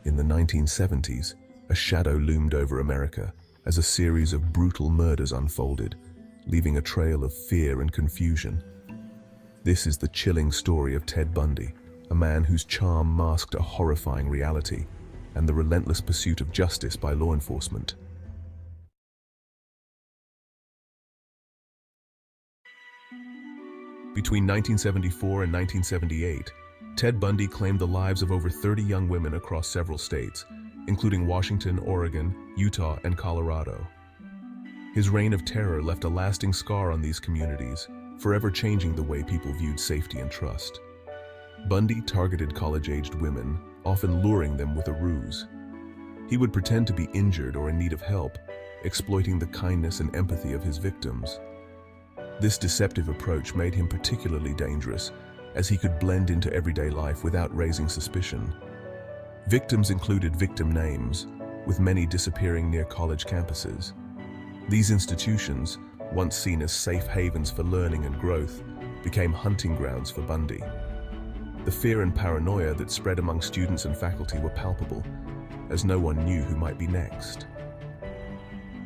In the 1970s, a shadow loomed over America as a series of brutal murders unfolded, leaving a trail of fear and confusion. This is the chilling story of Ted Bundy, a man whose charm masked a horrifying reality and the relentless pursuit of justice by law enforcement. Between 1974 and 1978, Ted Bundy claimed the lives of over 30 young women across several states, including Washington, Oregon, Utah, and Colorado. His reign of terror left a lasting scar on these communities, forever changing the way people viewed safety and trust. Bundy targeted college-aged women, often luring them with a ruse. He would pretend to be injured or in need of help, exploiting the kindness and empathy of his victims. This deceptive approach made him particularly dangerous, as he could blend into everyday life without raising suspicion. Victims included victim names, with many disappearing near college campuses. These institutions, once seen as safe havens for learning and growth, became hunting grounds for Bundy. The fear and paranoia that spread among students and faculty were palpable, as no one knew who might be next.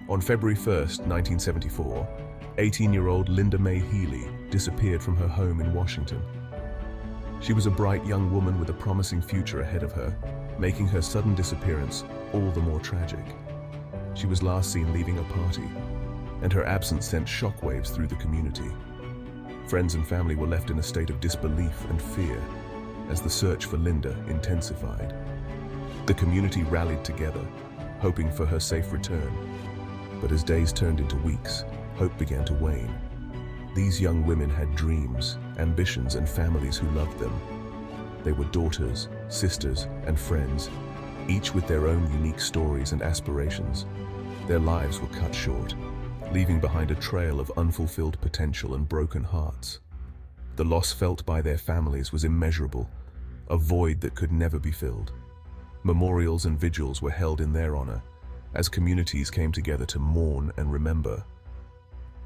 On February 1st, 1974, 18-year-old Linda Mae Healy disappeared from her home in Washington. She was a bright young woman with a promising future ahead of her, making her sudden disappearance all the more tragic. She was last seen leaving a party, and her absence sent shockwaves through the community. Friends and family were left in a state of disbelief and fear as the search for Linda intensified. The community rallied together, hoping for her safe return. But as days turned into weeks, hope began to wane. These young women had dreams, ambitions, and families who loved them. They were daughters, sisters, and friends, each with their own unique stories and aspirations. Their lives were cut short, leaving behind a trail of unfulfilled potential and broken hearts. The loss felt by their families was immeasurable, a void that could never be filled. Memorials and vigils were held in their honor, as communities came together to mourn and remember.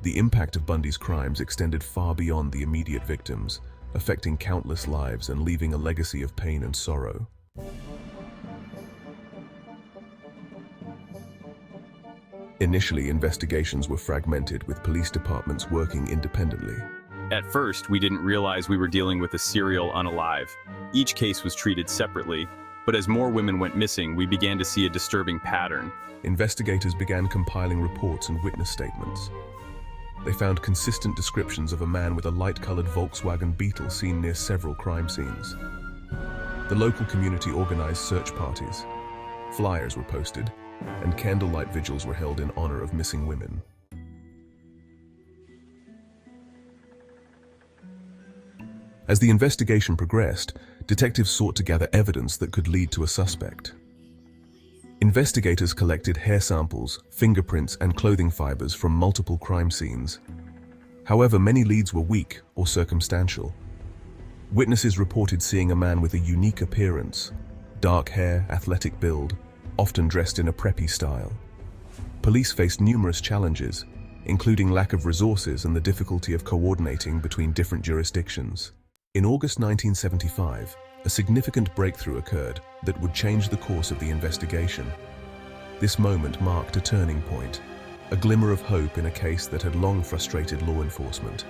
The impact of Bundy's crimes extended far beyond the immediate victims, affecting countless lives and leaving a legacy of pain and sorrow. Initially, investigations were fragmented, with police departments working independently. At first, we didn't realize we were dealing with a serial unalive. Each case was treated separately, but as more women went missing, we began to see a disturbing pattern. Investigators began compiling reports and witness statements. They found consistent descriptions of a man with a light-colored Volkswagen Beetle seen near several crime scenes. The local community organized search parties. Flyers were posted, and candlelight vigils were held in honor of missing women. As the investigation progressed, detectives sought to gather evidence that could lead to a suspect. Investigators collected hair samples, fingerprints, and clothing fibers from multiple crime scenes. However, many leads were weak or circumstantial. Witnesses reported seeing a man with a unique appearance, dark hair, athletic build, often dressed in a preppy style. Police faced numerous challenges, including lack of resources and the difficulty of coordinating between different jurisdictions. In August 1975, a significant breakthrough occurred that would change the course of the investigation. This moment marked a turning point, a glimmer of hope in a case that had long frustrated law enforcement.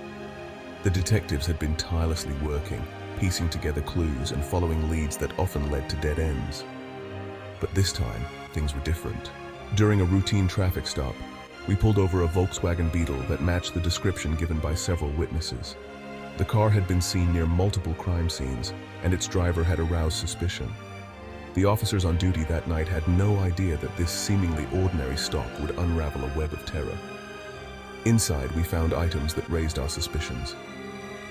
The detectives had been tirelessly working, piecing together clues and following leads that often led to dead ends. But this time, things were different. During a routine traffic stop, we pulled over a Volkswagen Beetle that matched the description given by several witnesses. The car had been seen near multiple crime scenes, and its driver had aroused suspicion. The officers on duty that night had no idea that this seemingly ordinary stop would unravel a web of terror. Inside, we found items that raised our suspicions.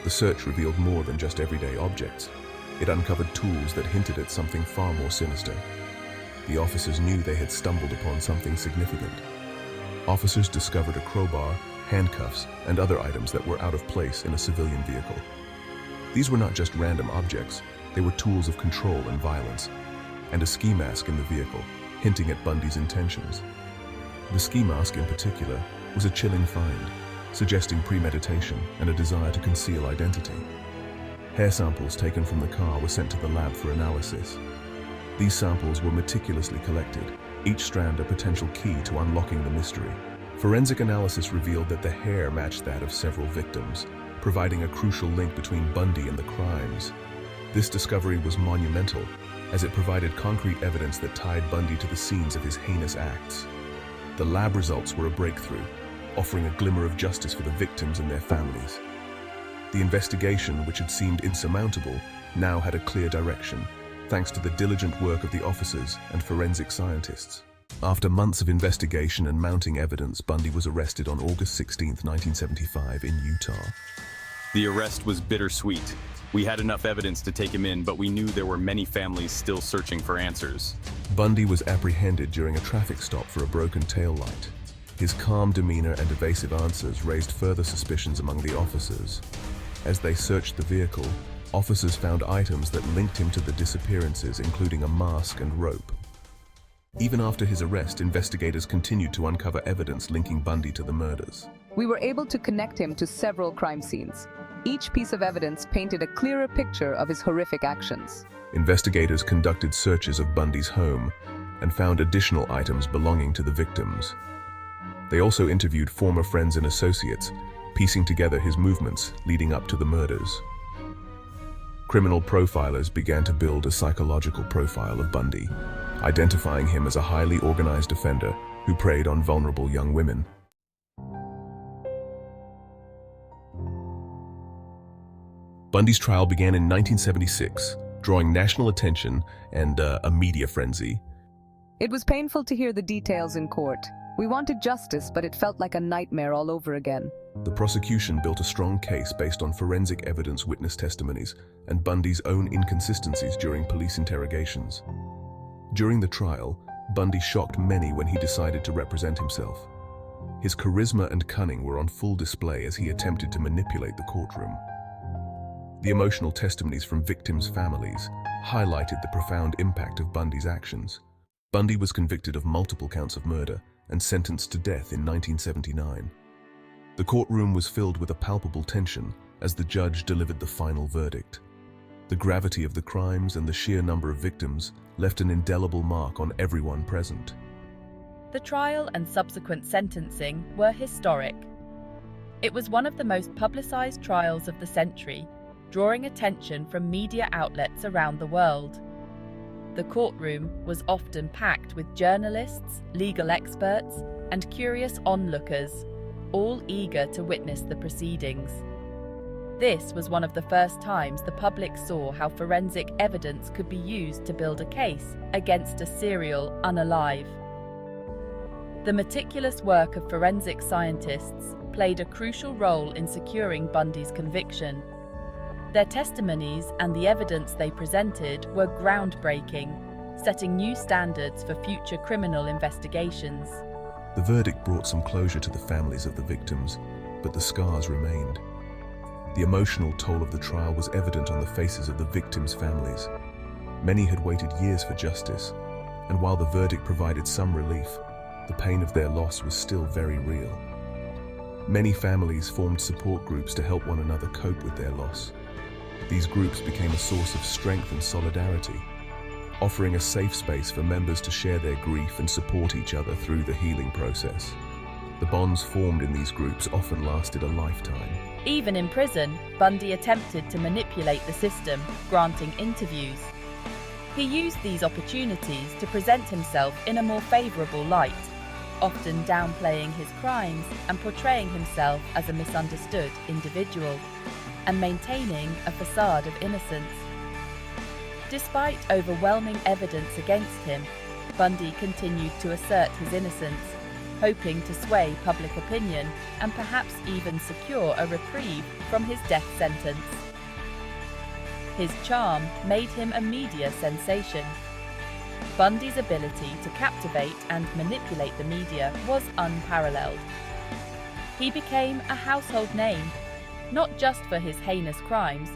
The search revealed more than just everyday objects. It uncovered tools that hinted at something far more sinister. The officers knew they had stumbled upon something significant. Officers discovered a crowbar, handcuffs, and other items that were out of place in a civilian vehicle. These were not just random objects, they were tools of control and violence, and a ski mask in the vehicle, hinting at Bundy's intentions. The ski mask in particular was a chilling find, suggesting premeditation and a desire to conceal identity. Hair samples taken from the car were sent to the lab for analysis. These samples were meticulously collected, each strand a potential key to unlocking the mystery. Forensic analysis revealed that the hair matched that of several victims, providing a crucial link between Bundy and the crimes. This discovery was monumental, as it provided concrete evidence that tied Bundy to the scenes of his heinous acts. The lab results were a breakthrough, offering a glimmer of justice for the victims and their families. The investigation, which had seemed insurmountable, now had a clear direction, thanks to the diligent work of the officers and forensic scientists. After months of investigation and mounting evidence, Bundy was arrested on August 16, 1975, in Utah. The arrest was bittersweet. We had enough evidence to take him in, but we knew there were many families still searching for answers. Bundy was apprehended during a traffic stop for a broken taillight. His calm demeanor and evasive answers raised further suspicions among the officers. As they searched the vehicle, officers found items that linked him to the disappearances, including a mask and rope. Even after his arrest, investigators continued to uncover evidence linking Bundy to the murders. We were able to connect him to several crime scenes. Each piece of evidence painted a clearer picture of his horrific actions. Investigators conducted searches of Bundy's home and found additional items belonging to the victims. They also interviewed former friends and associates, piecing together his movements leading up to the murders. Criminal profilers began to build a psychological profile of Bundy, identifying him as a highly organized offender who preyed on vulnerable young women. Bundy's trial began in 1976, drawing national attention and a media frenzy. It was painful to hear the details in court. We wanted justice, but it felt like a nightmare all over again. The prosecution built a strong case based on forensic evidence, witness testimonies, and Bundy's own inconsistencies during police interrogations. During the trial, Bundy shocked many when he decided to represent himself. His charisma and cunning were on full display as he attempted to manipulate the courtroom. The emotional testimonies from victims' families highlighted the profound impact of Bundy's actions. Bundy was convicted of multiple counts of murder and sentenced to death in 1979. The courtroom was filled with a palpable tension as the judge delivered the final verdict. The gravity of the crimes and the sheer number of victims left an indelible mark on everyone present. The trial and subsequent sentencing were historic. It was one of the most publicized trials of the century, drawing attention from media outlets around the world. The courtroom was often packed with journalists, legal experts, and curious onlookers, all eager to witness the proceedings. This was one of the first times the public saw how forensic evidence could be used to build a case against a serial unalive. The meticulous work of forensic scientists played a crucial role in securing Bundy's conviction. Their testimonies and the evidence they presented were groundbreaking, setting new standards for future criminal investigations. The verdict brought some closure to the families of the victims, but the scars remained. The emotional toll of the trial was evident on the faces of the victims' families. Many had waited years for justice, and while the verdict provided some relief, the pain of their loss was still very real. Many families formed support groups to help one another cope with their loss. These groups became a source of strength and solidarity, offering a safe space for members to share their grief and support each other through the healing process. The bonds formed in these groups often lasted a lifetime. Even in prison, Bundy attempted to manipulate the system, granting interviews. He used these opportunities to present himself in a more favorable light, often downplaying his crimes and portraying himself as a misunderstood individual, and maintaining a facade of innocence. Despite overwhelming evidence against him, Bundy continued to assert his innocence, hoping to sway public opinion and perhaps even secure a reprieve from his death sentence. His charm made him a media sensation. Bundy's ability to captivate and manipulate the media was unparalleled. He became a household name, not just for his heinous crimes,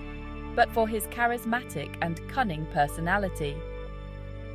but for his charismatic and cunning personality.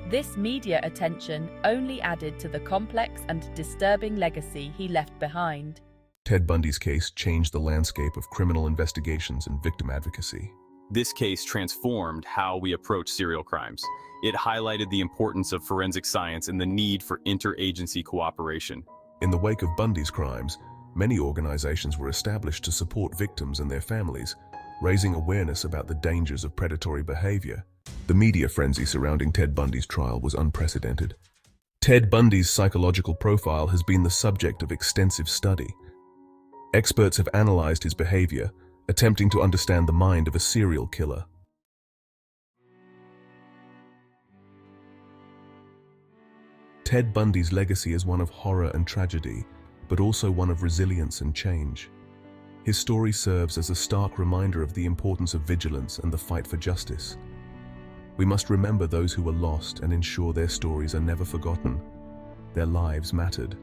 This media attention only added to the complex and disturbing legacy he left behind. Ted Bundy's case changed the landscape of criminal investigations and victim advocacy. This case transformed how we approach serial crimes. It highlighted the importance of forensic science and the need for interagency cooperation. In the wake of Bundy's crimes, many organizations were established to support victims and their families, raising awareness about the dangers of predatory behavior. The media frenzy surrounding Ted Bundy's trial was unprecedented. Ted Bundy's psychological profile has been the subject of extensive study. Experts have analyzed his behavior, attempting to understand the mind of a serial killer. Ted Bundy's legacy is one of horror and tragedy, but also one of resilience and change. His story serves as a stark reminder of the importance of vigilance and the fight for justice. We must remember those who were lost and ensure their stories are never forgotten. Their lives mattered.